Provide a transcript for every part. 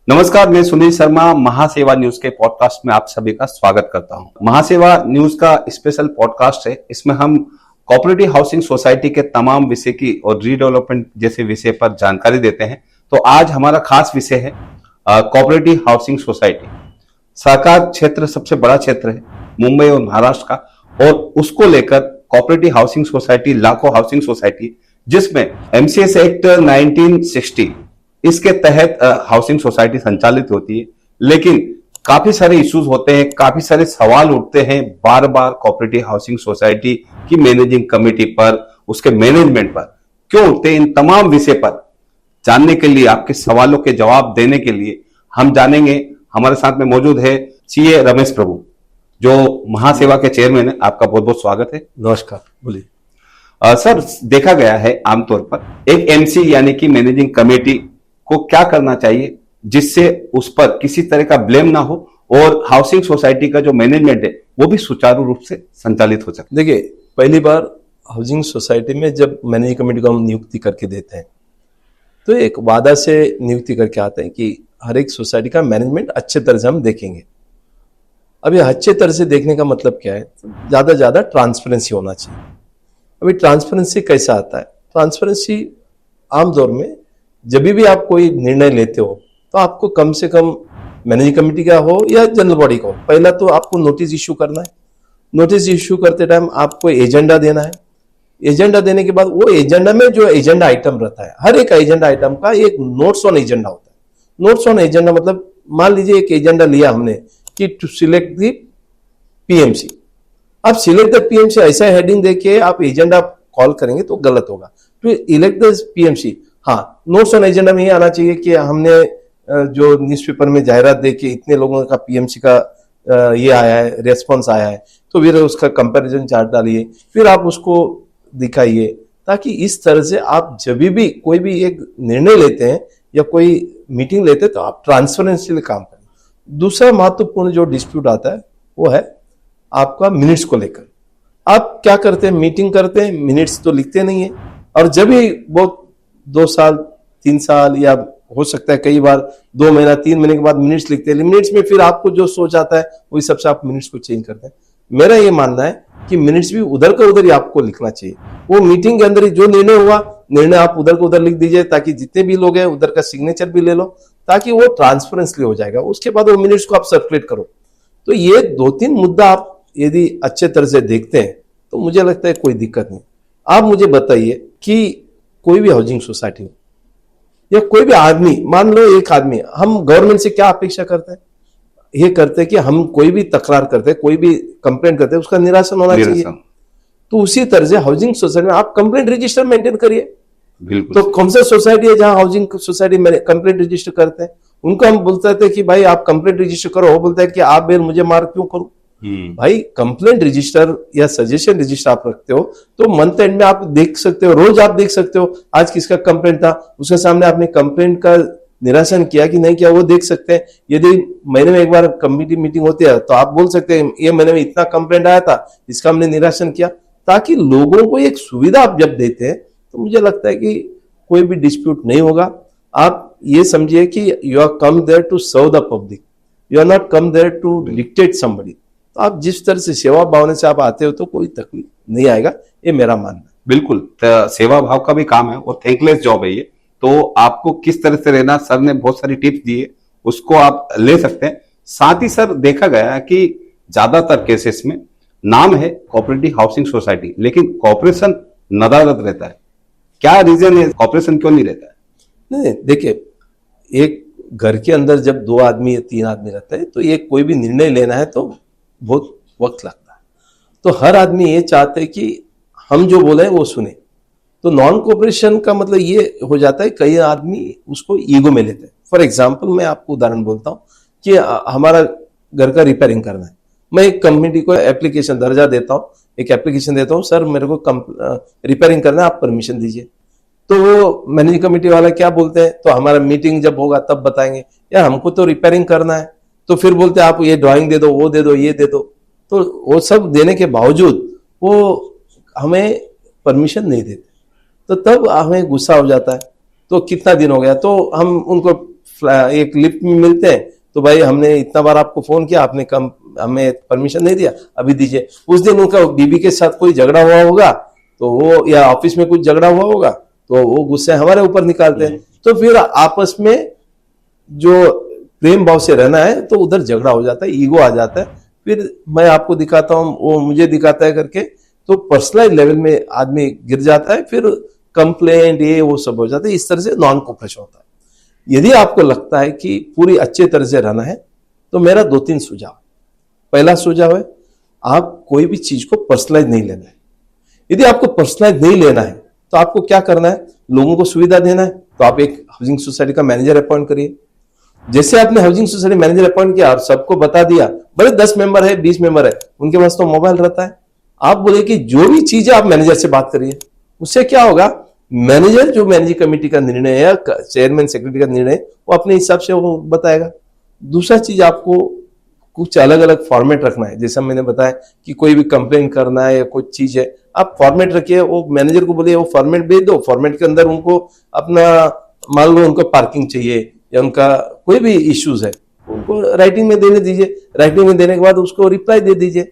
नमस्कार, मैं सुनील शर्मा महासेवा न्यूज के पॉडकास्ट में आप सभी का स्वागत करता हूं। महासेवा न्यूज का स्पेशल पॉडकास्ट है। इसमें हम कोऑपरेटिव हाउसिंग सोसाइटी के तमाम विषय की और रीडेवलपमेंट जैसे विषय पर जानकारी देते हैं। तो आज हमारा खास विषय है कोऑपरेटिव हाउसिंग सोसाइटी। सहकार क्षेत्र सबसे बड़ा क्षेत्र है मुंबई और महाराष्ट्र का, और उसको लेकर कोऑपरेटिव हाउसिंग सोसाइटी, लाखों हाउसिंग सोसाइटी, जिसमें एमसीएस एक्ट 1960 इसके तहत हाउसिंग सोसाइटी संचालित होती है। लेकिन काफी सारे इश्यूज होते हैं, काफी सारे सवाल उठते हैं बार बार कोऑपरेटिव हाउसिंग सोसाइटी की मैनेजिंग कमेटी पर, उसके मैनेजमेंट पर क्यों उठते हैं। इन तमाम विषय पर जानने के लिए, आपके सवालों के जवाब देने के लिए हम जानेंगे। हमारे साथ में मौजूद है सीए रमेश प्रभु, जो महासेवा के चेयरमैन है। आपका बहुत बहुत स्वागत है। नमस्कार, बोलिए। सर, देखा गया है आमतौर पर एक एमसी यानी कि मैनेजिंग कमेटी को क्या करना चाहिए जिससे उस पर किसी तरह का ब्लेम ना हो और हाउसिंग सोसाइटी का जो मैनेजमेंट है वो भी सुचारू रूप से संचालित हो सके। देखिए, पहली बार हाउसिंग सोसाइटी में जब मैनेजिंग कमेटी को हम नियुक्ति करके देते हैं तो एक वादा से नियुक्ति करके आते हैं कि हर एक सोसाइटी का मैनेजमेंट अच्छे तरह से हम देखेंगे। अब ये अच्छे तरह से देखने का मतलब क्या है? ज्यादा ट्रांसपेरेंसी होना चाहिए। अभी ट्रांसपेरेंसी कैसा आता है? ट्रांसपेरेंसी आमतौर में जब भी आप कोई निर्णय लेते हो तो आपको कम से कम मैनेजिंग कमेटी का हो या जनरल बॉडी का हो, पहला तो आपको नोटिस इश्यू करना है। नोटिस इश्यू करते टाइम आपको एजेंडा देना है। एजेंडा देने के बाद वो एजेंडा में जो एजेंडा आइटम रहता है, हर एक एजेंडा आइटम का एक नोट्स ऑन एजेंडा होता है। नोट्स ऑन एजेंडा मतलब मान लीजिए एक एजेंडा लिया हमने कि टू सिलेक्ट द पीएमसी। आप सिलेक्ट द पीएमसी ऐसा हेडिंग देके आप एजेंडा कॉल करेंगे तो गलत होगा। टू इलेक्ट द पीएमसी, हाँ, नोट्स ऑन एजेंडा में ये आना चाहिए कि हमने जो न्यूज़पेपर में जाहिरात दे के इतने लोगों का पीएमसी का ये आया है, रेस्पॉन्स आया है, तो फिर उसका कंपैरिजन चार्ट डालिए, फिर आप उसको दिखाइए, ताकि इस तरह से आप जब भी कोई भी एक निर्णय लेते हैं या कोई मीटिंग लेते हैं तो आप ट्रांसपेरेंसी काम करें। दूसरा महत्वपूर्ण जो डिस्प्यूट आता है वो है आपका मिनट्स को लेकर। आप क्या करते हैं? मीटिंग करते हैं, मिनट्स तो लिखते नहीं है, और जब भी वो 2 साल 3 साल या हो सकता है कई बार 2 महीना 3 महीने के बाद मिनट्स लिखते हैं, मिनट्स में फिर आपको जो सोच आता है वही सबसे आप मिनट्स को चेंज करते हैं। मेरा ये मानना है कि मिनट्स भी उधर का उधर ही आपको लिखना चाहिए। वो मीटिंग के अंदर ही जो निर्णय हुआ, निर्णय आप उधर का उधर लिख दीजिए, ताकि जितने भी लोग हैं उधर का सिग्नेचर भी ले लो, ताकि वो ट्रांसपेरेंसली हो जाएगा। उसके बाद वो मिनट्स को आप सर्कुलेट करो। तो ये 2-3 मुद्दा आप यदि अच्छे तरह से देखते हैं तो मुझे लगता है कोई दिक्कत नहीं। आप मुझे बताइए कि कोई भी हाउसिंग सोसाइटी हो या कोई भी आदमी, मान लो एक आदमी, हम गवर्नमेंट से क्या अपेक्षा करते हैं? ये करते हैं कि हम कोई भी तकरार करते हैं, कोई भी कंप्लेंट करते हैं, उसका निरासन होना चाहिए। तो उसी तरह से हाउसिंग सोसाइटी में आप कंप्लेंट रजिस्टर मेंटेन करिए। बिल्कुल। तो कौन सा सोसाइटी है जहां हाउसिंग सोसाइटी में कंप्लेंट रजिस्टर करते हैं? उनको हम बोलते थे कि भाई आप कंप्लेंट रजिस्टर करो, वो बोलता है कि आप बेर मुझे मार क्यों करूं? भाई कंप्लेंट रजिस्टर या सजेशन रजिस्टर आप रखते हो तो मंथ एंड में आप देख सकते हो, रोज आप देख सकते हो आज किसका कंप्लेंट था, उसके सामने आपने कंप्लेंट का निरासन किया कि नहीं किया वो देख सकते हैं। यदि महीने में एक बार कमेटी मीटिंग होती है तो आप बोल सकते हैं ये महीने में इतना कंप्लेंट आया था, इसका हमने निरासन किया, ताकि लोगों को एक सुविधा आप जब देते हैं तो मुझे लगता है कि कोई भी डिस्प्यूट नहीं होगा। आप ये समझिए कि you are come there to serve the public, you are not come there to dictate somebody. तो आप जिस तरह से सेवा भावना से आप आते हो तो कोई तकलीफ नहीं आएगा, ये मेरा मानना है। बिल्कुल, सेवा भाव का भी काम है और थैंकलेस जॉब है ये। तो आपको किस तरह से रहना, सर ने बहुत सारी टिप्स दी है, उसको आप ले सकते हैं। साथ ही सर, देखा गया है कि ज्यादातर केसेस में नाम है कोऑपरेटिव हाउसिंग सोसाइटी, लेकिन कॉर्पोरेशन नदारद रहता है। क्या रीजन है, कॉर्पोरेशन क्यों नहीं रहता है? नहीं, देखिए, एक घर के अंदर जब 2 आदमी या 3 आदमी रहते हैं तो ये कोई भी निर्णय लेना है तो बहुत वक्त लगता है। तो हर आदमी ये चाहते हैं कि हम जो बोले वो सुने। तो नॉन कोऑपरेशन का मतलब ये हो जाता है, कई आदमी उसको ईगो में लेते हैं। फॉर एग्जांपल मैं आपको उदाहरण बोलता हूँ कि हमारा घर का रिपेयरिंग करना है, मैं एक कंपनी को एप्लीकेशन दर्जा देता हूँ, एक एप्लीकेशन देता हूँ, सर मेरे को रिपेयरिंग करना है, आप परमिशन दीजिए। तो वो मैनेजिंग कमेटी वाला क्या बोलते हैं, तो हमारा मीटिंग जब होगा तब बताएंगे, यार हमको तो रिपेयरिंग करना है। तो फिर बोलते हैं आप ये ड्राइंग दे दो, वो दे दो, ये दे दो। तो वो सब देने के बावजूद वो हमें परमिशन नहीं देते, तो तब हमें गुस्सा हो जाता है। तो कितना दिन हो गया, तो हम उनको एक लिफ्ट में मिलते हैं तो भाई हमने इतना बार आपको फोन किया, आपने कम हमें परमिशन नहीं दिया, अभी दीजिए। उस दिन उनका बीबी के साथ कोई झगड़ा हुआ होगा तो वो, या ऑफिस में कुछ झगड़ा हुआ होगा तो वो गुस्से हमारे ऊपर निकालते हैं। तो फिर आपस में जो प्रेम भाव से रहना है तो उधर झगड़ा हो जाता है, ईगो आ जाता है, फिर मैं आपको दिखाता हूँ वो मुझे दिखाता है करके, तो पर्सनलाइज लेवल में आदमी गिर जाता है, फिर कंप्लेंट ये वो सब हो जाता है। इस तरह से नॉन कोऑपरेशन होता है। यदि आपको लगता है कि पूरी अच्छे तरह से रहना है तो मेरा 2-3 सुझाव। पहला सुझाव है, आप कोई भी चीज को पर्सनलाइज नहीं लेना है। यदि आपको पर्सनलाइज नहीं लेना है तो आपको क्या करना है, लोगों को सुविधा देना है, तो आप एक हाउसिंग सोसाइटी का मैनेजर अपॉइंट करिए। जैसे आपने हाउसिंग सोसाइटी मैनेजर अपॉइंट किया और सबको बता दिया, बड़े 10 मेंबर है 20 मेंबर है, उनके पास तो मोबाइल रहता है, आप बोले कि जो भी चीज है आप मैनेजर से बात करिए। उससे क्या होगा, मैनेजर जो मैनेजिंग कमेटी का निर्णय है या चेयरमैन सेक्रेटरी का निर्णय, वो अपने हिसाब से वो बताएगा। दूसरा चीज, आपको कुछ अलग अलग फॉर्मेट रखना है। जैसा मैंने बताया कि कोई भी कंप्लेन करना है या कोई चीज है, आप फॉर्मेट रखिए, वो मैनेजर को बोलिए वो फॉर्मेट भेज दो, फॉर्मेट के अंदर उनको अपना, मान लो उनको पार्किंग चाहिए या उनका कोई भी इश्यूज है, उनको राइटिंग में देने दीजिए। राइटिंग में देने के बाद उसको रिप्लाई दे दीजिए,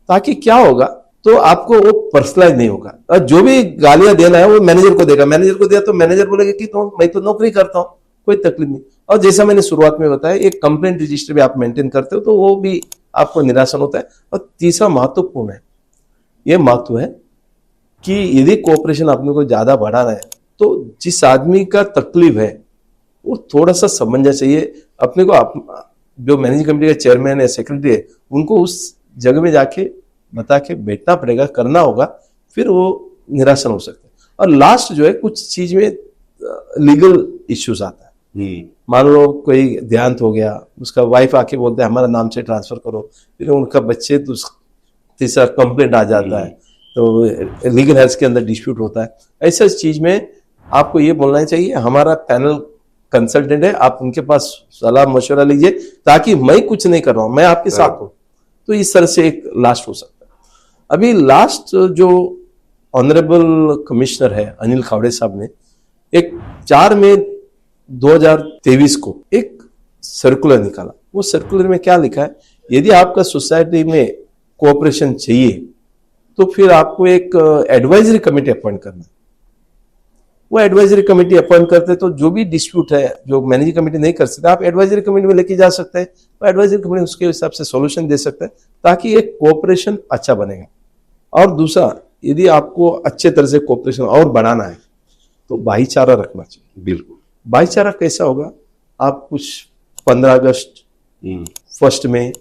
ताकि क्या होगा, तो आपको वो पर्सनलाइज नहीं होगा। और जो भी गालियां देना है वो मैनेजर को देगा, मैनेजर को दिया तो मैनेजर बोलेगा कि तो मैं तो नौकरी करता हूँ, कोई तकलीफ नहीं। और जैसा मैंने शुरुआत में बताया, एक कंप्लेंट रजिस्टर भी आप मेंटेन करते हो तो वो भी आपको निरासन होता है। और तीसरा महत्वपूर्ण है, ये महत्व है कि यदि कोऑपरेशन अपने को ज्यादा बढ़ाना है तो जिस आदमी का तकलीफ है वो थोड़ा सा समझना चाहिए अपने को। जो मैनेजिंग कमेटी का चेयरमैन है, सेक्रेटरी है, उनको उस जगह में जाके बता के बैठना पड़ेगा, करना होगा, फिर वो निरासन हो सकता है। और लास्ट जो है, कुछ चीज में लीगल इश्यूज आता है। मान लो कोई देहांत हो गया, उसका वाइफ आके बोलते हैं हमारा नाम से ट्रांसफर करो, फिर उनका बच्चे तो तीसरा कंप्लेंट आ जाता है, तो लीगल हेल्थ के अंदर डिस्प्यूट होता है। ऐसा चीज में आपको ये बोलना चाहिए हमारा पैनल कंसल्टेंट है, आप उनके पास सलाह मशवरा लीजिए, ताकि मैं कुछ नहीं कर रहा हूं, मैं आपके साथ हूं। तो इस तरह से एक लास्ट हो सकता है। अभी लास्ट जो ऑनरेबल कमिश्नर है अनिल खावड़े साहब ने एक 4 मई 2023 को एक सर्कुलर निकाला। वो सर्कुलर में क्या लिखा है, यदि आपका सोसाइटी में कोऑपरेशन चाहिए तो फिर आपको एक एडवाइजरी कमेटी अपॉइंट करना है। वो एडवाइजरी कमेटी अपॉइंट करते तो जो भी डिस्प्यूट है जो मैनेजिंग कमेटी नहीं कर सकते, आप एडवाइजरी कमेटी में लेके जा सकते हैं, तो एडवाइजरी कमेटी उसके हिसाब से सॉल्यूशन दे सकते हैं, ताकि एक कोऑपरेशन अच्छा बनेगा। और दूसरा, यदि आपको अच्छे तरह से कोऑपरेशन और बढ़ाना है तो भाईचारा रखना चाहिए। बिल्कुल। भाईचारा कैसा होगा, आप कुछ 15 अगस्त, 1 मई,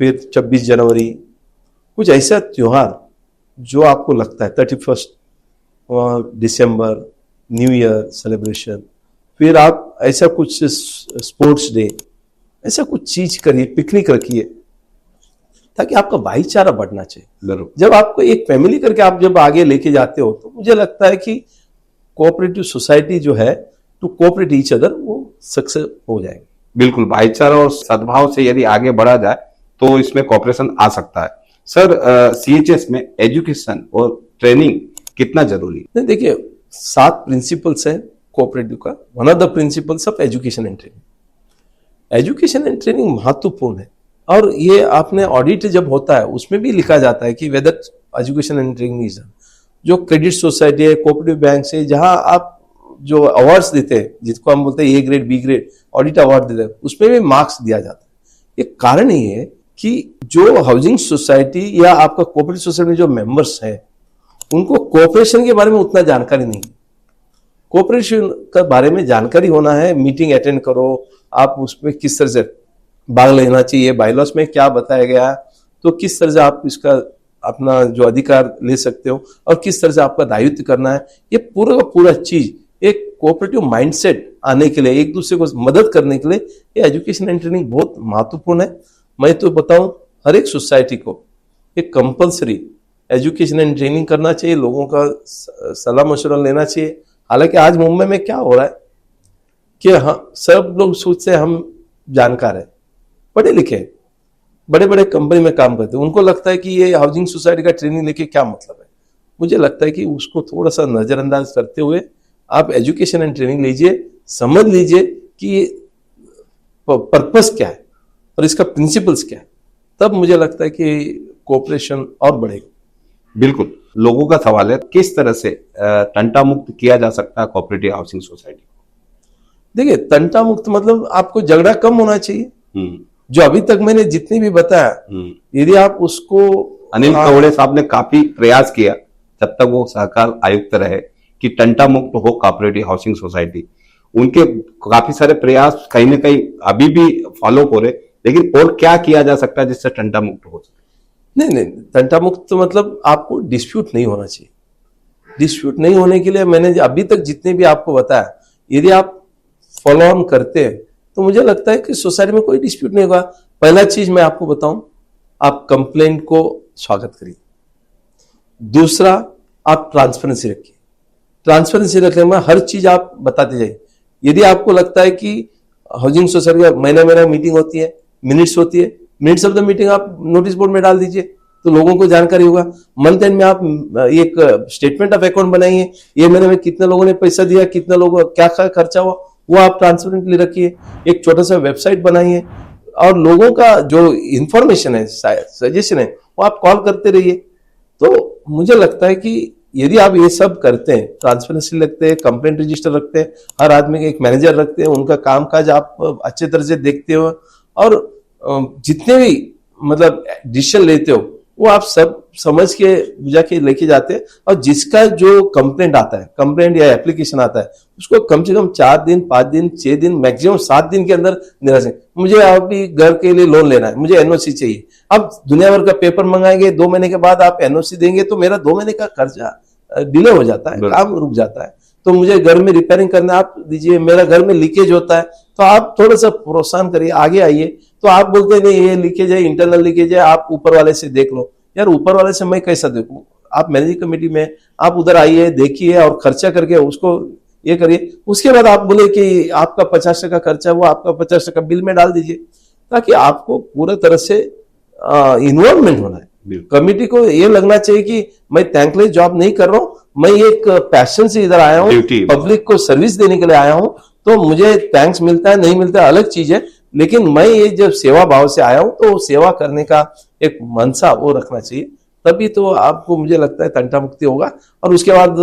फिर 26 जनवरी, कुछ ऐसा त्योहार जो आपको लगता है 31 दिसंबर, न्यू ईयर सेलिब्रेशन, फिर आप ऐसा कुछ स्पोर्ट्स डे, ऐसा कुछ चीज करिए, पिकनिक रखिए, ताकि आपका भाईचारा बढ़ना चाहिए। जब आपको एक फैमिली करके आप जब आगे लेके जाते हो तो मुझे लगता है कि कोऑपरेटिव सोसाइटी जो है टू कोऑपरेट ईच अदर, वो सक्सेस हो जाएगी। बिल्कुल, भाईचारा और सद्भाव से यदि आगे बढ़ा जाए तो इसमें कोऑपरेशन आ सकता है। सर, सीएचएस में एजुकेशन और ट्रेनिंग कितना जरूरी है? देखिए, 7 प्रिंसिपल्स है कोऑपरेटिव का। One of the principles of education and training. Education and training महत्वपूर्ण है, और ये आपने ऑडिट जब होता है उसमें भी लिखा जाता है कि whether education and training is, जो क्रेडिट सोसाइटी है, कोऑपरेटिव बैंक से जहां आप जो अवार्ड्स देते हैं, जिसको हम बोलते हैं A grade, B grade, audit award देते हैं, उसमें भी मार्क्स दिया जाता है। एक कारण ये है कि जो हाउसिंग सोसाइटी या आपका कोऑपरेटिव सोसाइटी में जो मेंबर्स हैं, उनको कोऑपरेशन के बारे में उतना जानकारी नहीं है। कोऑपरेशन के बारे में जानकारी होना है, मीटिंग अटेंड करो, आप उसमें किस तरह से भाग लेना चाहिए, बायलॉस में क्या बताया गया, तो किस तरह से आप इसका अपना जो अधिकार ले सकते हो और किस तरह से आपका दायित्व करना है, ये पूरा का पूरा चीज एक कोऑपरेटिव माइंडसेट आने के लिए, एक दूसरे को मदद करने के लिए ये एजुकेशन एंड ट्रेनिंग बहुत महत्वपूर्ण है। मैं तो बताऊं, हर एक सोसाइटी को एक कंपलसरी एजुकेशन एंड ट्रेनिंग करना चाहिए, लोगों का सलाह मशवरा लेना चाहिए। हालांकि आज मुंबई में क्या हो रहा है कि हाँ, सब लोग सोचते हैं हम जानकार है, पढ़े लिखे, बड़े बड़े कंपनी में काम करते हैं, उनको लगता है कि ये हाउसिंग सोसाइटी का ट्रेनिंग लेके क्या मतलब है। मुझे लगता है कि उसको थोड़ा सा नजरअंदाज करते हुए आप एजुकेशन एंड ट्रेनिंग लीजिए, समझ लीजिए कि पर्पस क्या है और इसका प्रिंसिपल्स क्या है, तब मुझे लगता है कि कोऑपरेशन और बढ़ेगा। बिल्कुल, लोगों का सवाल है किस तरह से टंटा मुक्त किया जा सकता है कोऑपरेटिव हाउसिंग सोसाइटी को। देखिए, तंटा मुक्त मतलब आपको झगड़ा कम होना चाहिए। जो अभी तक मैंने जितनी भी बताया, यदि आप उसको अनिल कवड़े साहब ने काफी प्रयास किया जब तक वो सहकार आयुक्त रहे कि टंटा मुक्त हो कोऑपरेटिव हाउसिंग सोसाइटी। उनके काफी सारे प्रयास कहीं ना कहीं अभी भी फॉलो हो रहे, लेकिन और क्या किया जा सकता है जिससे टंटा मुक्त हो सके? नहीं, तंटा मुक्त मतलब आपको डिस्प्यूट नहीं होना चाहिए। डिस्प्यूट नहीं होने के लिए मैंने अभी तक जितने भी आपको बताया, यदि आप फॉलो ऑन करते हैं तो मुझे लगता है कि सोसाइटी में कोई डिस्प्यूट नहीं होगा। पहला चीज मैं आपको बताऊं, आप कंप्लेंट को स्वागत करिए। दूसरा, आप ट्रांसपेरेंसी रखिए। ट्रांसपेरेंसी रखने में हर चीज आप बताते जाइए। यदि आपको लगता है कि हाउसिंग सोसाइटी का महीना मीटिंग होती है, मिनट्स होती है, मिनट्स ऑफ द मीटिंग आप नोटिस बोर्ड में डाल दीजिए तो लोगों को जानकारी होगा। मंथ एंड में आप एक स्टेटमेंट ऑफ अकाउंट बनाइए, ये महीने में कितने लोगों ने पैसा दिया, कितने लोगों क्या खर्चा हुआ, वो आप ट्रांसपेरेंटली रखिए। एक छोटा सा वेबसाइट बनाइए और लोगों का जो इंफॉर्मेशन है, सजेशन है, वो आप कॉल करते रहिए। तो मुझे लगता है कि यदि आप ये सब करते हैं, ट्रांसपेरेंसी रखते हैं, कंप्लेंट रजिस्टर रखते हैं, हर आदमी का एक मैनेजर रखते हैं, उनका कामकाज आप अच्छे तरह से देखते हो और जितने भी मतलब डिसीजन लेते हो वो आप सब समझ के बुझा के लेके जाते हैं। और जिसका जो कंप्लेंट आता है, कंप्लेंट या एप्लीकेशन आता है, उसको कम से कम 4 दिन, 5 दिन, 6 दिन, मैक्सिमम 7 दिन के अंदर निराश है। मुझे अभी घर के लिए लोन लेना है, मुझे एनओसी चाहिए। अब दुनिया भर का पेपर मंगाएंगे, 2 महीने के बाद आप एनओसी देंगे तो मेरा 2 महीने का खर्चा डिले हो जाता है, काम रुक जाता है। तो मुझे घर में रिपेयरिंग करना, आप दीजिए, मेरा घर में लीकेज होता है, तो आप थोड़ा सा प्रोत्साहन करिए, आगे आइए। तो आप बोलते हैं नहीं ये लीकेज है, इंटरनल लीकेज है, आप ऊपर वाले से देख लो। यार ऊपर वाले से मैं कैसा देखूं? आप मैनेजिंग कमेटी में आप उधर आइए, देखिए और खर्चा करके उसको ये करिए। उसके बाद आप बोले कि आपका 50% खर्चा है, वो आपका 50% बिल में डाल दीजिए, ताकि आपको पूरा तरह से इन्वॉल्वमेंट होना है। कमिटी को ये लगना चाहिए कि मैं थैंकलेस जॉब नहीं कर रहा हूं, मैं एक पैशन से इधर आया हूं, पब्लिक को सर्विस देने के लिए आया हूं, तो मुझे थैंक्स मिलता है नहीं मिलता है अलग चीज है, लेकिन मैं ये जब सेवा भाव से आया हूं तो सेवा करने का एक मनसा वो रखना चाहिए। तभी तो आपको मुझे लगता है तंटा मुक्ति होगा। और उसके बाद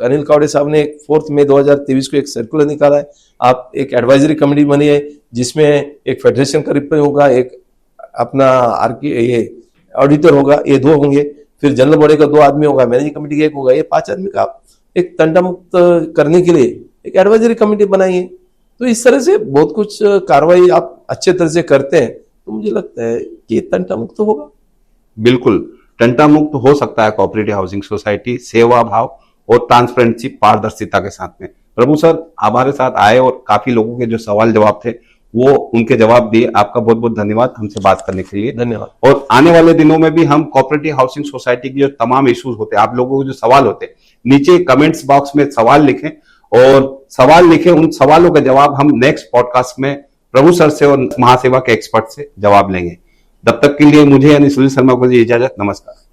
अनिल कवड़े साहब ने 4 मई 2023 को एक सर्कुलर निकाला है। आप एक एडवाइजरी कमेटी बनी है जिसमें एक फेडरेशन का रिप्रेजेंटेटिव होगा, एक अपना ये ऑडिटर होगा, ये 2 होंगे, फिर जनरल बॉडी का 2 आदमी होगा, मैनेजिंग कमेटी का 1 होगा, ये 5 आदमी का आप एक तंटा मुक्त करने के लिए एक एडवाइजरी कमेटी बनाइए। तो इस तरह से बहुत कुछ कार्रवाई आप अच्छे तरह से करते हैं तो मुझे लगता है कि तंटा मुक्त होगा। बिल्कुल, टंटा मुक्त हो सकता है कोऑपरेटिव हाउसिंग सोसाइटी सेवा भाव और ट्रांसपेरेंसी, पारदर्शिता के साथ में। प्रभु सर हमारे साथ आए और काफी लोगों के जो सवाल जवाब थे वो उनके जवाब दिए। आपका बहुत बहुत धन्यवाद हमसे बात करने के लिए। धन्यवाद। और आने वाले दिनों में भी हम कोऑपरेटिव हाउसिंग सोसाइटी की जो तमाम इश्यूज होते हैं, आप लोगों के जो सवाल होते हैं, नीचे कमेंट्स बॉक्स में सवाल लिखें और सवाल लिखें, उन सवालों का जवाब हम नेक्स्ट पॉडकास्ट में प्रभु सर से और महासेवा के एक्सपर्ट से जवाब लेंगे। तब तक के लिए मुझे यानी सुनील शर्मा को दी इजाजत। नमस्कार।